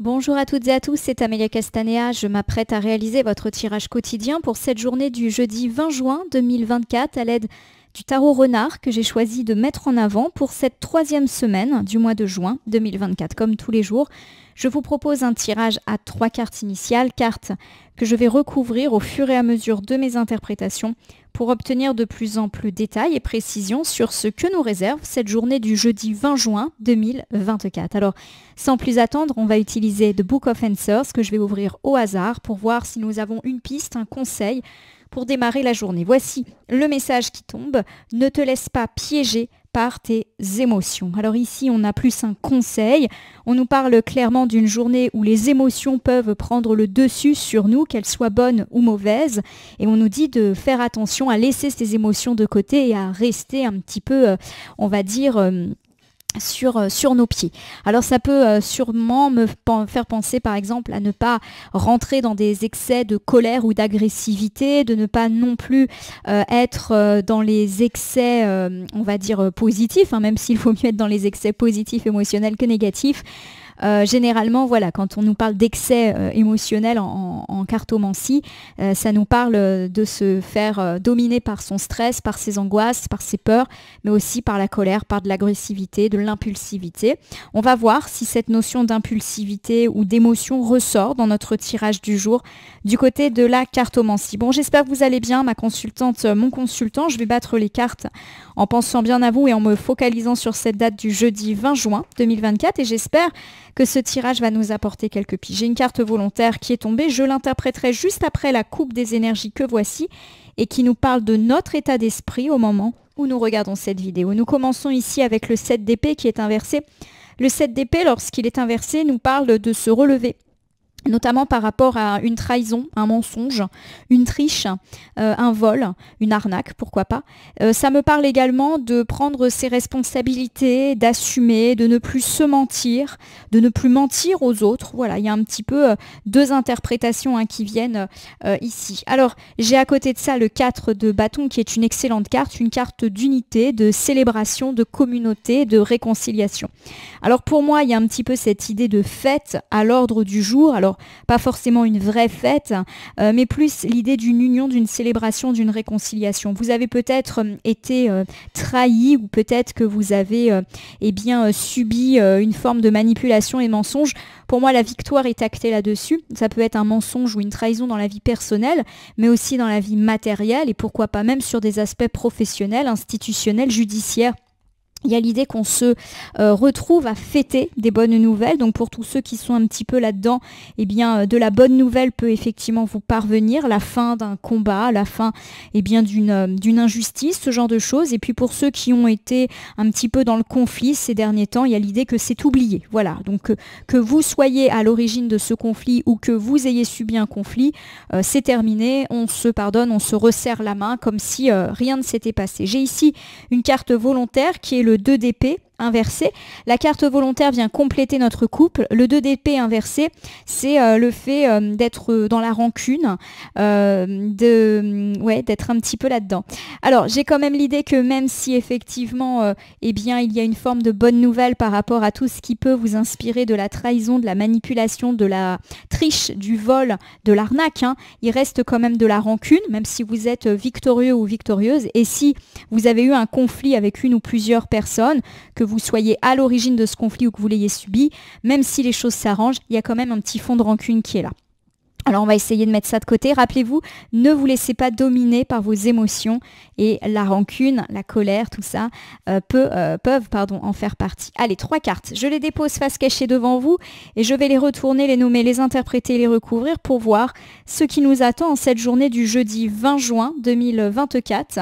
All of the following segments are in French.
Bonjour à toutes et à tous, c'est Amélia Castanea. Je m'apprête à réaliser votre tirage quotidien pour cette journée du jeudi 20 juin 2024 à l'aide du tarot renard que j'ai choisi de mettre en avant pour cette troisième semaine du mois de juin 2024. Comme tous les jours, je vous propose un tirage à 3 cartes initiales, cartes que je vais recouvrir au fur et à mesure de mes interprétations pour obtenir de plus en plus détails et précisions sur ce que nous réserve cette journée du jeudi 20 juin 2024. Alors, sans plus attendre, on va utiliser The Book of Answers que je vais ouvrir au hasard pour voir si nous avons une piste, un conseil pour démarrer la journée. Voici le message qui tombe. Ne te laisse pas piéger par tes émotions. Alors ici, on a plus un conseil. On nous parle clairement d'une journée où les émotions peuvent prendre le dessus sur nous, qu'elles soient bonnes ou mauvaises. Et on nous dit de faire attention à laisser ces émotions de côté et à rester un petit peu, on va dire, sur nos pieds. Alors ça peut sûrement me faire penser par exemple à ne pas rentrer dans des excès de colère ou d'agressivité, de ne pas non plus être dans les excès on va dire positifs, même s'il faut mieux être dans les excès positifs émotionnels que négatifs. Généralement, voilà, quand on nous parle d'excès émotionnel en cartomancie, ça nous parle de se faire dominer par son stress, par ses angoisses, par ses peurs, mais aussi par la colère, par de l'agressivité, de l'impulsivité. On va voir si cette notion d'impulsivité ou d'émotion ressort dans notre tirage du jour du côté de la cartomancie. Bon, j'espère que vous allez bien, ma consultante, mon consultant. Je vais battre les cartes en pensant bien à vous et en me focalisant sur cette date du jeudi 20 juin 2024 et j'espère que ce tirage va nous apporter quelques piges. J'ai une carte volontaire qui est tombée, je l'interpréterai juste après la coupe des énergies que voici et qui nous parle de notre état d'esprit au moment où nous regardons cette vidéo. Nous commençons ici avec le 7 d'épée qui est inversé. Le 7 d'épée, lorsqu'il est inversé, nous parle de se relever, notamment par rapport à une trahison, un mensonge, une triche, un vol, une arnaque, pourquoi pas. Ça me parle également de prendre ses responsabilités, d'assumer, de ne plus se mentir, de ne plus mentir aux autres. Voilà, il y a un petit peu deux interprétations qui viennent ici. Alors, j'ai à côté de ça le 4 de bâton qui est une excellente carte, une carte d'unité, de célébration, de communauté, de réconciliation. Alors pour moi, il y a un petit peu cette idée de fête à l'ordre du jour. Alors, pas forcément une vraie fête, mais plus l'idée d'une union, d'une célébration, d'une réconciliation. Vous avez peut-être été trahi ou peut-être que vous avez subi une forme de manipulation et mensonge. Pour moi, la victoire est actée là-dessus. Ça peut être un mensonge ou une trahison dans la vie personnelle, mais aussi dans la vie matérielle et pourquoi pas même sur des aspects professionnels, institutionnels, judiciaires. Il y a l'idée qu'on se retrouve à fêter des bonnes nouvelles. Donc pour tous ceux qui sont un petit peu là-dedans, eh bien de la bonne nouvelle peut effectivement vous parvenir, la fin d'un combat, la fin d'une injustice, ce genre de choses. Et puis pour ceux qui ont été un petit peu dans le conflit ces derniers temps, il y a l'idée que c'est oublié. Voilà, donc que vous soyez à l'origine de ce conflit ou que vous ayez subi un conflit, c'est terminé, on se pardonne, on se resserre la main comme si rien ne s'était passé. J'ai ici une carte volontaire qui est le 2 d'épée inversé. La carte volontaire vient compléter notre couple. Le 2 d'épée inversé, c'est le fait d'être dans la rancune, d'être un petit peu là-dedans. Alors, j'ai quand même l'idée que même si effectivement, il y a une forme de bonne nouvelle par rapport à tout ce qui peut vous inspirer de la trahison, de la manipulation, de la triche, du vol, de l'arnaque, il reste quand même de la rancune, même si vous êtes victorieux ou victorieuse. Et si vous avez eu un conflit avec une ou plusieurs personnes, que vous soyez à l'origine de ce conflit ou que vous l'ayez subi, même si les choses s'arrangent, il y a quand même un petit fond de rancune qui est là. Alors on va essayer de mettre ça de côté. Rappelez-vous, ne vous laissez pas dominer par vos émotions et la rancune, la colère, tout ça peuvent en faire partie. Allez, 3 cartes. Je les dépose face cachée devant vous et je vais les retourner, les nommer, les interpréter, les recouvrir pour voir ce qui nous attend en cette journée du jeudi 20 juin 2024.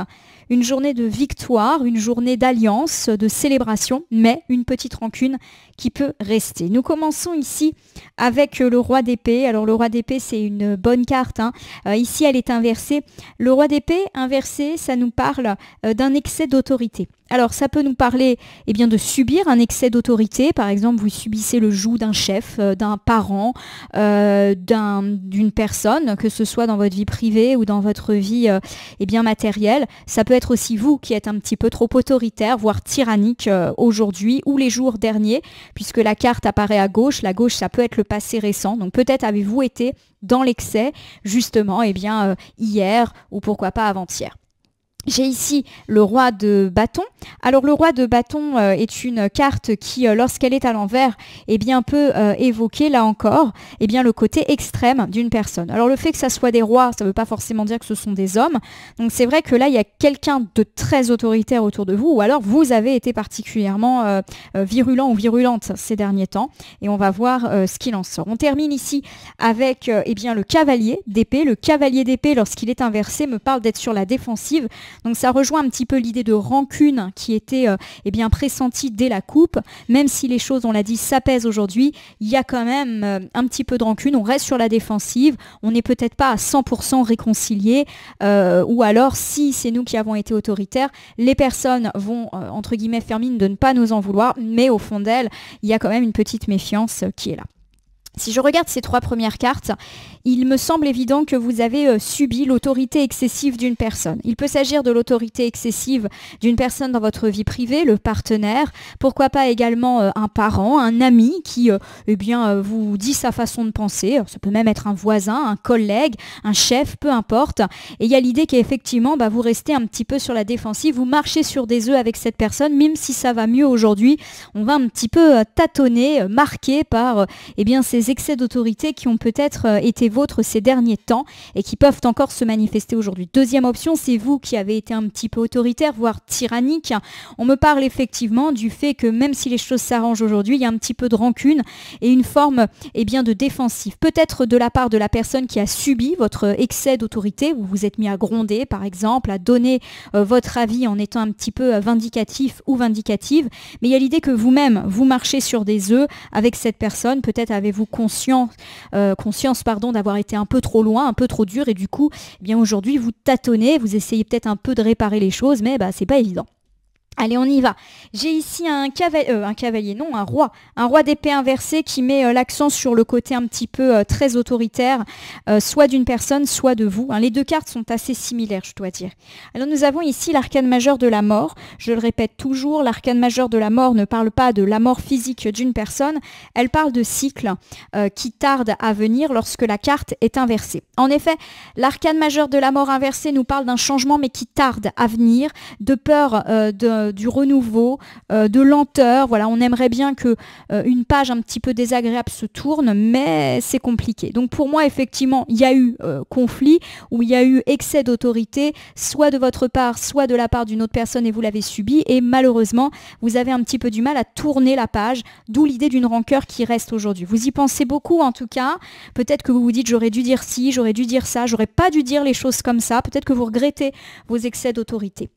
Une journée de victoire, une journée d'alliance, de célébration, mais une petite rancune qui peut rester. Nous commençons ici avec le roi d'épée. Alors le roi d'épée, c'est une bonne carte. Ici, elle est inversée. Le roi d'épée inversé, ça nous parle d'un excès d'autorité. Alors ça peut nous parler de subir un excès d'autorité. Par exemple, vous subissez le joug d'un chef, d'un parent, d'une personne, que ce soit dans votre vie privée ou dans votre vie matérielle. Ça peut être aussi vous qui êtes un petit peu trop autoritaire, voire tyrannique aujourd'hui ou les jours derniers, puisque la carte apparaît à gauche. La gauche, ça peut être le passé récent. Donc peut-être avez-vous été dans l'excès, justement, hier ou pourquoi pas avant-hier. J'ai ici le roi de bâton. Alors le roi de bâton est une carte qui, lorsqu'elle est à l'envers, peut évoquer, là encore, le côté extrême d'une personne. Alors le fait que ça soit des rois, ça ne veut pas forcément dire que ce sont des hommes. Donc c'est vrai que là, il y a quelqu'un de très autoritaire autour de vous, ou alors vous avez été particulièrement virulent ou virulente ces derniers temps. Et on va voir ce qu'il en sort. On termine ici avec le cavalier d'épée. Le cavalier d'épée, lorsqu'il est inversé, me parle d'être sur la défensive. Donc ça rejoint un petit peu l'idée de rancune qui était pressentie dès la coupe. Même si les choses, on l'a dit, s'apaisent aujourd'hui, il y a quand même un petit peu de rancune. On reste sur la défensive. On n'est peut-être pas à 100% réconciliés. Ou alors, si c'est nous qui avons été autoritaires, les personnes vont, entre guillemets, faire mine de ne pas nous en vouloir. Mais au fond d'elles, il y a quand même une petite méfiance qui est là. Si je regarde ces 3 premières cartes, il me semble évident que vous avez subi l'autorité excessive d'une personne. Il peut s'agir de l'autorité excessive d'une personne dans votre vie privée, le partenaire, pourquoi pas également un parent, un ami qui vous dit sa façon de penser. Ça peut même être un voisin, un collègue, un chef, peu importe. Et il y a l'idée qu'effectivement, vous restez un petit peu sur la défensive, vous marchez sur des œufs avec cette personne, même si ça va mieux aujourd'hui, on va un petit peu tâtonner, marqué par ces excès d'autorité qui ont peut-être été vôtres ces derniers temps et qui peuvent encore se manifester aujourd'hui. Deuxième option, c'est vous qui avez été un petit peu autoritaire, voire tyrannique. On me parle effectivement du fait que même si les choses s'arrangent aujourd'hui, il y a un petit peu de rancune et une forme de défensive. Peut-être de la part de la personne qui a subi votre excès d'autorité, vous vous êtes mis à gronder par exemple, à donner votre avis en étant un petit peu vindicatif ou vindicative, mais il y a l'idée que vous-même, vous marchez sur des œufs avec cette personne. Peut-être avez-vous conscience d'avoir été un peu trop loin, un peu trop dur, et du coup, aujourd'hui, vous tâtonnez, vous essayez peut-être un peu de réparer les choses, mais c'est pas évident. Allez, on y va. J'ai ici un roi d'épée inversé qui met l'accent sur le côté un petit peu très autoritaire, soit d'une personne, soit de vous. Les deux cartes sont assez similaires, je dois dire. Alors nous avons ici l'arcane majeur de la mort. Je le répète toujours, l'arcane majeur de la mort ne parle pas de la mort physique d'une personne, elle parle de cycles qui tardent à venir lorsque la carte est inversée. En effet, l'arcane majeur de la mort inversée nous parle d'un changement mais qui tarde à venir, de peur du renouveau, de lenteur. Voilà, on aimerait bien que une page un petit peu désagréable se tourne, mais c'est compliqué. Donc pour moi, effectivement, il y a eu conflit, ou il y a eu excès d'autorité, soit de votre part, soit de la part d'une autre personne, et vous l'avez subi, et malheureusement, vous avez un petit peu du mal à tourner la page, d'où l'idée d'une rancœur qui reste aujourd'hui. Vous y pensez beaucoup en tout cas, peut-être que vous vous dites j'aurais dû dire ci, j'aurais dû dire ça, j'aurais pas dû dire les choses comme ça, peut-être que vous regrettez vos excès d'autorité.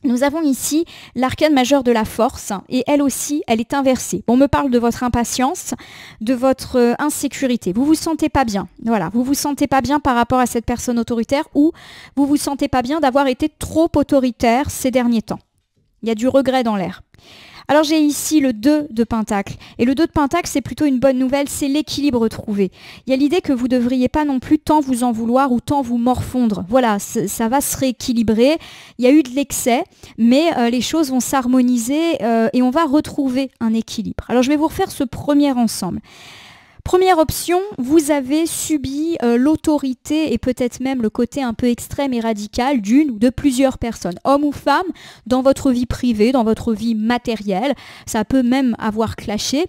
Nous avons ici l'arcane majeure de la force et elle aussi, elle est inversée. On me parle de votre impatience, de votre insécurité. Vous vous sentez pas bien. Voilà, vous vous sentez pas bien par rapport à cette personne autoritaire ou vous vous sentez pas bien d'avoir été trop autoritaire ces derniers temps. Il y a du regret dans l'air. Alors j'ai ici le 2 de Pentacle. Et le 2 de Pentacle, c'est plutôt une bonne nouvelle, c'est l'équilibre trouvé. Il y a l'idée que vous ne devriez pas non plus tant vous en vouloir ou tant vous morfondre. Voilà, ça va se rééquilibrer. Il y a eu de l'excès, mais les choses vont s'harmoniser et on va retrouver un équilibre. Alors je vais vous refaire ce premier ensemble. Première option, vous avez subi l'autorité et peut-être même le côté un peu extrême et radical d'une ou de plusieurs personnes, hommes ou femmes, dans votre vie privée, dans votre vie matérielle. Ça peut même avoir clashé.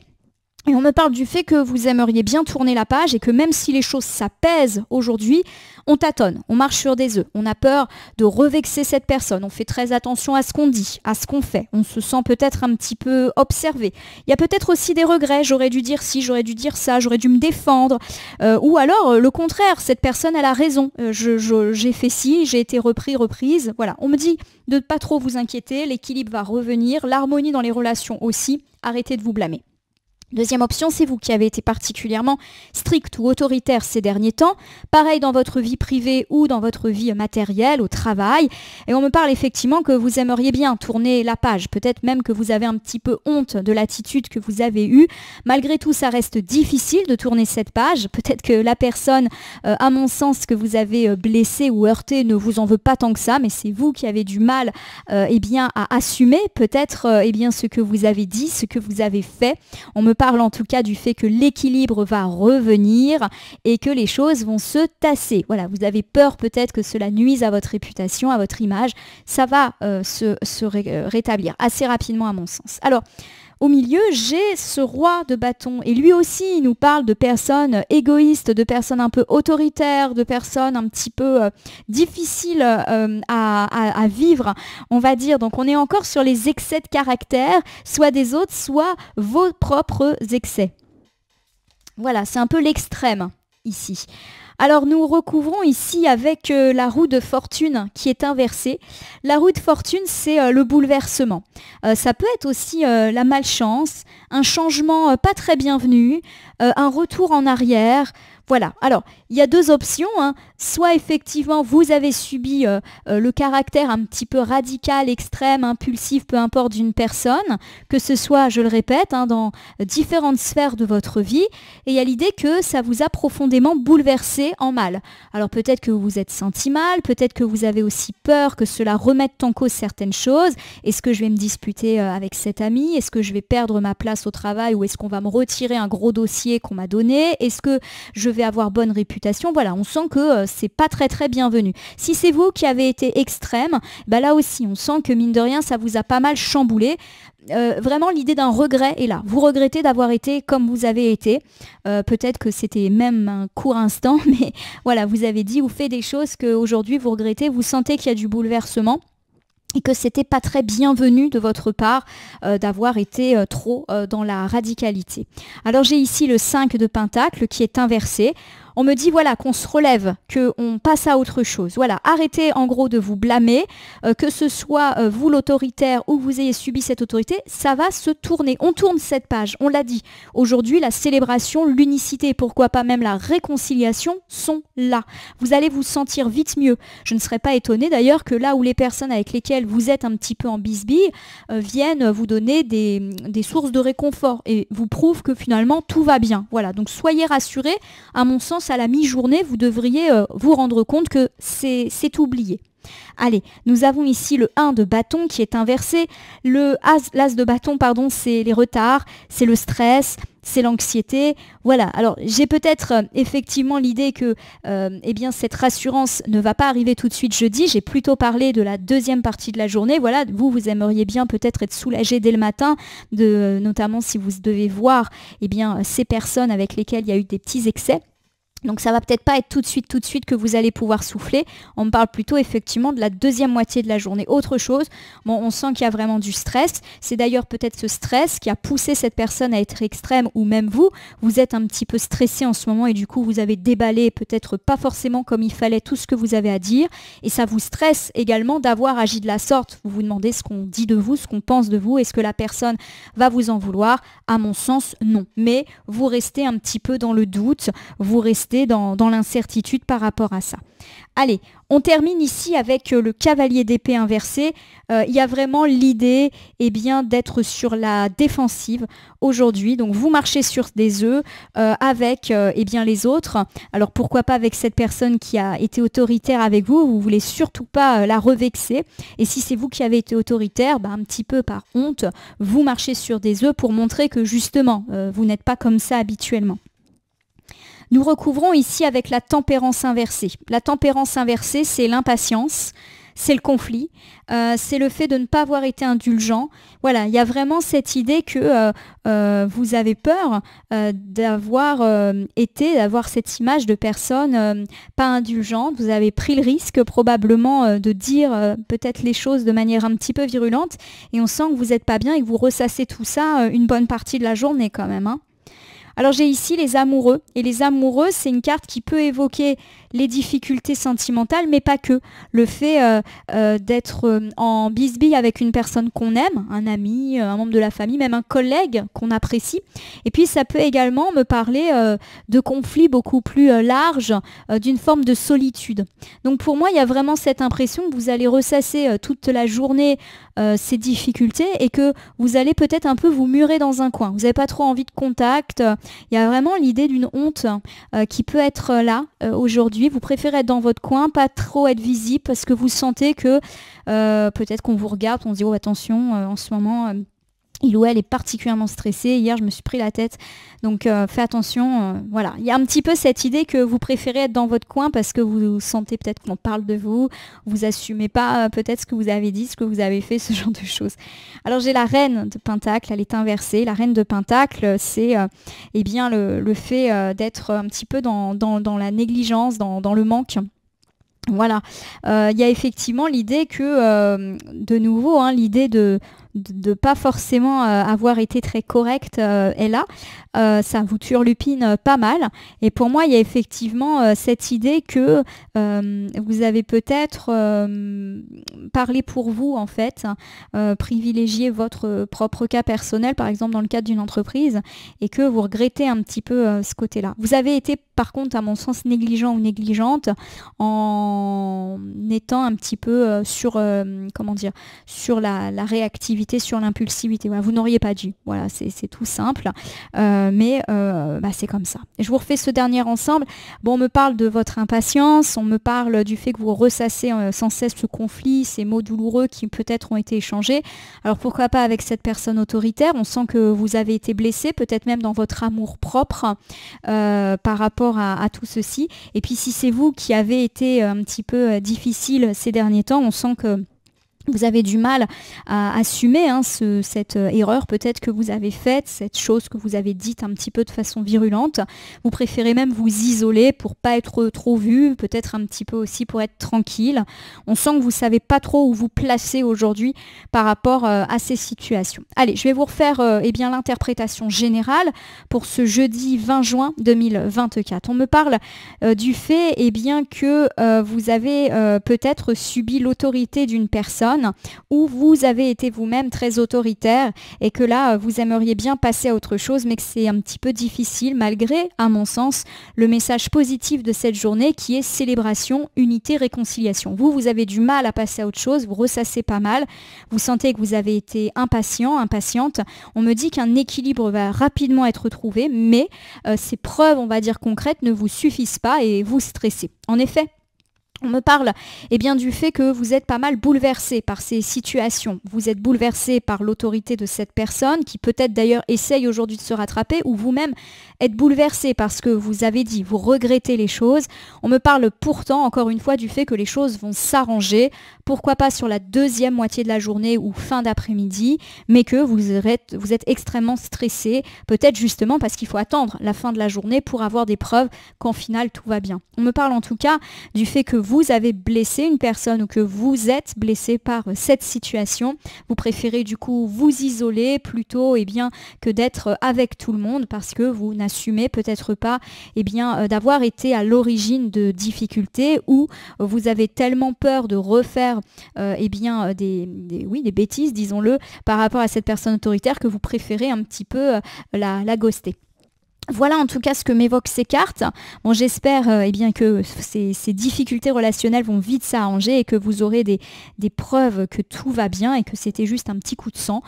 Et on me parle du fait que vous aimeriez bien tourner la page et que même si les choses s'apaisent aujourd'hui, on tâtonne, on marche sur des œufs, on a peur de revexer cette personne, on fait très attention à ce qu'on dit, à ce qu'on fait, on se sent peut-être un petit peu observé. Il y a peut-être aussi des regrets, j'aurais dû dire ci, j'aurais dû dire ça, j'aurais dû me défendre. Ou alors le contraire, cette personne elle a raison, j'ai fait ci, j'ai été reprise. Voilà, on me dit de ne pas trop vous inquiéter, l'équilibre va revenir, l'harmonie dans les relations aussi, arrêtez de vous blâmer. Deuxième option, c'est vous qui avez été particulièrement strict ou autoritaire ces derniers temps. Pareil dans votre vie privée ou dans votre vie matérielle, au travail. Et on me parle effectivement que vous aimeriez bien tourner la page. Peut-être même que vous avez un petit peu honte de l'attitude que vous avez eue. Malgré tout, ça reste difficile de tourner cette page. Peut-être que la personne, à mon sens, que vous avez blessée ou heurtée ne vous en veut pas tant que ça, mais c'est vous qui avez du mal à assumer peut-être ce que vous avez dit, ce que vous avez fait. On me parle en tout cas du fait que l'équilibre va revenir et que les choses vont se tasser. Voilà, vous avez peur peut-être que cela nuise à votre réputation, à votre image. Ça va se rétablir assez rapidement à mon sens. Alors, au milieu, j'ai ce roi de bâton et lui aussi, il nous parle de personnes égoïstes, de personnes un peu autoritaires, de personnes un petit peu difficiles à vivre, on va dire. Donc on est encore sur les excès de caractère, soit des autres, soit vos propres excès. Voilà, c'est un peu l'extrême ici. Alors nous recouvrons ici avec la roue de fortune qui est inversée. La roue de fortune, c'est le bouleversement. Ça peut être aussi la malchance, un changement pas très bienvenu, un retour en arrière. Voilà, alors il y a deux options, hein. Soit effectivement vous avez subi le caractère un petit peu radical, extrême, impulsif, peu importe d'une personne, que ce soit, je le répète, hein, dans différentes sphères de votre vie, et il y a l'idée que ça vous a profondément bouleversé en mal. Alors peut-être que vous vous êtes senti mal, peut-être que vous avez aussi peur que cela remette en cause certaines choses. Est-ce que je vais me disputer avec cet ami? Est-ce que je vais perdre ma place au travail ou est-ce qu'on va me retirer un gros dossier qu'on m'a donné? Est-ce que je vais avoir bonne réputation? Voilà, on sent que c'est pas très très bienvenu. Si c'est vous qui avez été extrême, bah là aussi on sent que mine de rien ça vous a pas mal chamboulé. Vraiment l'idée d'un regret est là. Vous regrettez d'avoir été comme vous avez été. Peut-être que c'était même un court instant, mais voilà, vous avez dit ou fait des choses qu'aujourd'hui vous regrettez, vous sentez qu'il y a du bouleversement et que c'était pas très bienvenu de votre part d'avoir été trop dans la radicalité. Alors j'ai ici le 5 de Pentacle qui est inversé. On me dit voilà qu'on se relève, qu'on passe à autre chose. Voilà, arrêtez en gros de vous blâmer, que ce soit vous l'autoritaire ou que vous ayez subi cette autorité, ça va se tourner. On tourne cette page, on l'a dit. Aujourd'hui, la célébration, l'unicité et pourquoi pas même la réconciliation sont là. Vous allez vous sentir vite mieux. Je ne serais pas étonnée d'ailleurs que là où les personnes avec lesquelles vous êtes un petit peu en bisbille viennent vous donner des sources de réconfort et vous prouvent que finalement tout va bien. Voilà, donc soyez rassurés, à mon sens, à la mi-journée, vous devriez vous rendre compte que c'est oublié. Allez, nous avons ici le 1 de bâton qui est inversé. L'as de bâton, pardon, c'est les retards, c'est le stress, c'est l'anxiété. Voilà, alors j'ai peut-être effectivement l'idée que cette rassurance ne va pas arriver tout de suite jeudi. J'ai plutôt parlé de la deuxième partie de la journée. Voilà, vous aimeriez bien peut-être être soulagé dès le matin, notamment si vous devez voir ces personnes avec lesquelles il y a eu des petits excès. Donc ça va peut-être pas être tout de suite que vous allez pouvoir souffler. On me parle plutôt effectivement de la deuxième moitié de la journée. Autre chose, bon, on sent qu'il y a vraiment du stress. C'est d'ailleurs peut-être ce stress qui a poussé cette personne à être extrême ou même vous êtes un petit peu stressé en ce moment et du coup vous avez déballé peut-être pas forcément comme il fallait tout ce que vous avez à dire et ça vous stresse également d'avoir agi de la sorte. Vous vous demandez ce qu'on dit de vous, ce qu'on pense de vous. Est-ce que la personne va vous en vouloir? À mon sens, non. Mais vous restez un petit peu dans le doute, vous restez dans l'incertitude par rapport à ça. Allez, on termine ici avec le cavalier d'épée inversé. Il y a vraiment l'idée d'être sur la défensive aujourd'hui. Donc vous marchez sur des œufs avec les autres. Alors pourquoi pas avec cette personne qui a été autoritaire avec vous. Vous voulez surtout pas la revexer. Et si c'est vous qui avez été autoritaire, un petit peu par honte, vous marchez sur des œufs pour montrer que justement, vous n'êtes pas comme ça habituellement. Nous recouvrons ici avec la tempérance inversée. La tempérance inversée, c'est l'impatience, c'est le conflit, c'est le fait de ne pas avoir été indulgent. Voilà, il y a vraiment cette idée que vous avez peur d'avoir cette image de personne pas indulgente. Vous avez pris le risque probablement de dire peut-être les choses de manière un petit peu virulente et on sent que vous n'êtes pas bien et que vous ressassez tout ça une bonne partie de la journée quand même, hein. Alors j'ai ici les amoureux, et les amoureux, c'est une carte qui peut évoquer les difficultés sentimentales, mais pas que. Le fait d'être en bisbille avec une personne qu'on aime, un ami, un membre de la famille, même un collègue qu'on apprécie. Et puis ça peut également me parler de conflits beaucoup plus larges, d'une forme de solitude. Donc pour moi, il y a vraiment cette impression que vous allez ressasser toute la journée ces difficultés et que vous allez peut-être un peu vous murer dans un coin. Vous n'avez pas trop envie de contact. Il y a vraiment l'idée d'une honte qui peut être là aujourd'hui. Vous préférez être dans votre coin, pas trop être visible parce que vous sentez que peut-être qu'on vous regarde, on se dit oh attention, en ce moment il ou elle est particulièrement stressé. Hier, je me suis pris la tête. Donc, fais attention. Voilà. Il y a un petit peu cette idée que vous préférez être dans votre coin parce que vous sentez peut-être qu'on parle de vous. Vous assumez pas peut-être ce que vous avez dit, ce que vous avez fait, ce genre de choses. Alors, j'ai la reine de Pentacle. Elle est inversée. La reine de Pentacle, c'est eh bien le fait d'être un petit peu dans la négligence, dans le manque. Voilà. Il y a effectivement l'idée que, de nouveau, hein, l'idée de pas forcément avoir été très correct est là. Ça vous turlupine pas mal. Et pour moi, il y a effectivement cette idée que vous avez peut-être parlé pour vous, en fait, privilégier votre propre cas personnel, par exemple dans le cadre d'une entreprise, et que vous regrettez un petit peu ce côté-là. Vous avez été, par contre, à mon sens, négligent ou négligente en étant un petit peu sur la réactivité, sur l'impulsivité. Voilà, vous n'auriez pas dû. Voilà, c'est tout simple. Mais c'est comme ça. Je vous refais ce dernier ensemble. Bon, on me parle de votre impatience, on me parle du fait que vous ressassez sans cesse ce conflit, ces mots douloureux qui peut-être ont été échangés. Alors pourquoi pas avec cette personne autoritaire? On sent que vous avez été blessé, peut-être même dans votre amour propre par rapport à tout ceci. Et puis si c'est vous qui avez été un petit peu difficile ces derniers temps, on sent que vous avez du mal à assumer cette erreur peut-être que vous avez faite, cette chose que vous avez dite un petit peu de façon virulente. Vous préférez même vous isoler pour pas être trop vu, peut-être un petit peu aussi pour être tranquille. On sent que vous savez pas trop où vous placer aujourd'hui par rapport à ces situations. Allez, je vais vous refaire l'interprétation générale pour ce jeudi 20 juin 2024. On me parle du fait que vous avez peut-être subi l'autorité d'une personne où vous avez été vous-même très autoritaire et que là, vous aimeriez bien passer à autre chose, mais que c'est un petit peu difficile malgré, à mon sens, le message positif de cette journée qui est célébration, unité, réconciliation. Vous avez du mal à passer à autre chose, vous ressassez pas mal, vous sentez que vous avez été impatient, impatiente. On me dit qu'un équilibre va rapidement être trouvé, mais ces preuves, on va dire concrètes, ne vous suffisent pas et vous stressez. En effet, on me parle du fait que vous êtes pas mal bouleversé par ces situations. Vous êtes bouleversé par l'autorité de cette personne qui peut-être d'ailleurs essaye aujourd'hui de se rattraper ou vous-même êtes bouleversé parce que vous avez dit, vous regrettez les choses. On me parle pourtant encore une fois du fait que les choses vont s'arranger. Pourquoi pas sur la deuxième moitié de la journée ou fin d'après-midi, mais que vous êtes extrêmement stressé. Peut-être justement parce qu'il faut attendre la fin de la journée pour avoir des preuves qu'en final tout va bien. On me parle en tout cas du fait que vous avez blessé une personne ou que vous êtes blessé par cette situation. Vous préférez du coup vous isoler plutôt que d'être avec tout le monde parce que vous n'assumez peut-être pas d'avoir été à l'origine de difficultés ou vous avez tellement peur de refaire des bêtises, disons-le, par rapport à cette personne autoritaire que vous préférez un petit peu la ghoster. Voilà en tout cas ce que m'évoquent ces cartes. Bon, j'espère que ces difficultés relationnelles vont vite s'arranger et que vous aurez des preuves que tout va bien et que c'était juste un petit coup de sang,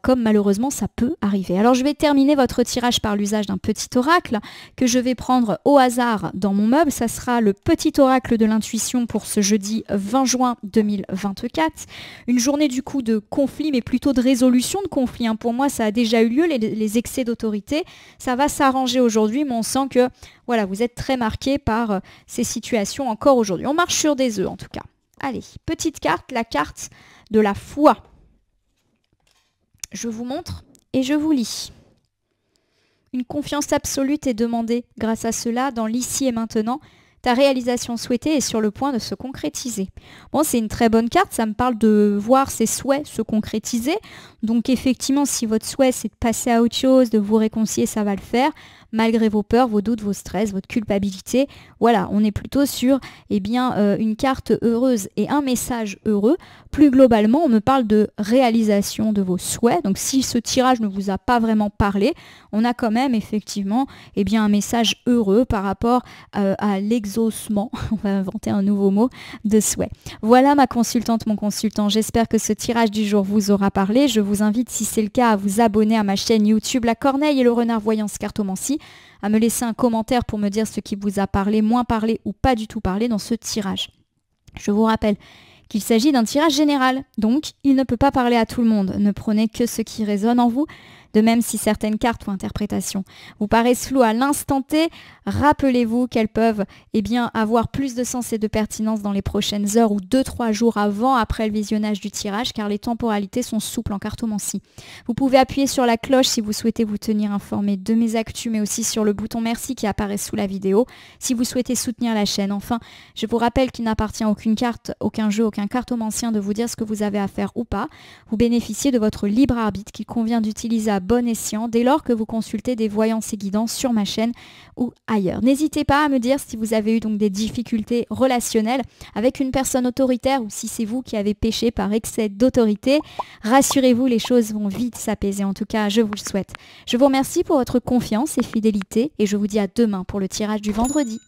comme malheureusement ça peut arriver. Alors je vais terminer votre tirage par l'usage d'un petit oracle que je vais prendre au hasard dans mon meuble. Ça sera le petit oracle de l'intuition pour ce jeudi 20 juin 2024. Une journée du coup de conflit, mais plutôt de résolution de conflit. Pour moi, ça a déjà eu lieu, les excès d'autorité. Ça va s'arranger aujourd'hui, mais on sent que voilà, vous êtes très marqué par ces situations encore aujourd'hui. On marche sur des œufs en tout cas. Allez, petite carte, la carte de la foi. Je vous montre et je vous lis. Une confiance absolue est demandée grâce à cela dans l'ici et maintenant. Ta réalisation souhaitée est sur le point de se concrétiser. Bon, c'est une très bonne carte, ça me parle de voir ses souhaits se concrétiser. Donc effectivement, si votre souhait c'est de passer à autre chose, de vous réconcilier, ça va le faire. malgré vos peurs, vos doutes, vos stress, votre culpabilité. Voilà, on est plutôt sur une carte heureuse et un message heureux. Plus globalement, on me parle de réalisation de vos souhaits. Donc si ce tirage ne vous a pas vraiment parlé, on a quand même effectivement un message heureux par rapport à l'exaucement, on va inventer un nouveau mot, de souhait. Voilà ma consultante, mon consultant. J'espère que ce tirage du jour vous aura parlé. Je vous invite, si c'est le cas, à vous abonner à ma chaîne YouTube La Corneille et le Renard Voyance Cartomancie, à me laisser un commentaire pour me dire ce qui vous a parlé, moins parlé ou pas du tout parlé dans ce tirage. Je vous rappelle qu'il s'agit d'un tirage général, donc il ne peut pas parler à tout le monde. Ne prenez que ce qui résonne en vous. De même, si certaines cartes ou interprétations vous paraissent floues à l'instant T, rappelez-vous qu'elles peuvent avoir plus de sens et de pertinence dans les prochaines heures ou 2-3 jours après le visionnage du tirage, car les temporalités sont souples en cartomancie. Vous pouvez appuyer sur la cloche si vous souhaitez vous tenir informé de mes actus, mais aussi sur le bouton merci qui apparaît sous la vidéo si vous souhaitez soutenir la chaîne. Enfin, je vous rappelle qu'il n'appartient à aucune carte, aucun jeu, aucun cartomancien de vous dire ce que vous avez à faire ou pas. Vous bénéficiez de votre libre arbitre qu'il convient d'utiliser à bon escient dès lors que vous consultez des voyances et guidances sur ma chaîne ou ailleurs. N'hésitez pas à me dire si vous avez eu donc des difficultés relationnelles avec une personne autoritaire ou si c'est vous qui avez péché par excès d'autorité. Rassurez-vous, les choses vont vite s'apaiser. En tout cas, je vous le souhaite. Je vous remercie pour votre confiance et fidélité et je vous dis à demain pour le tirage du vendredi.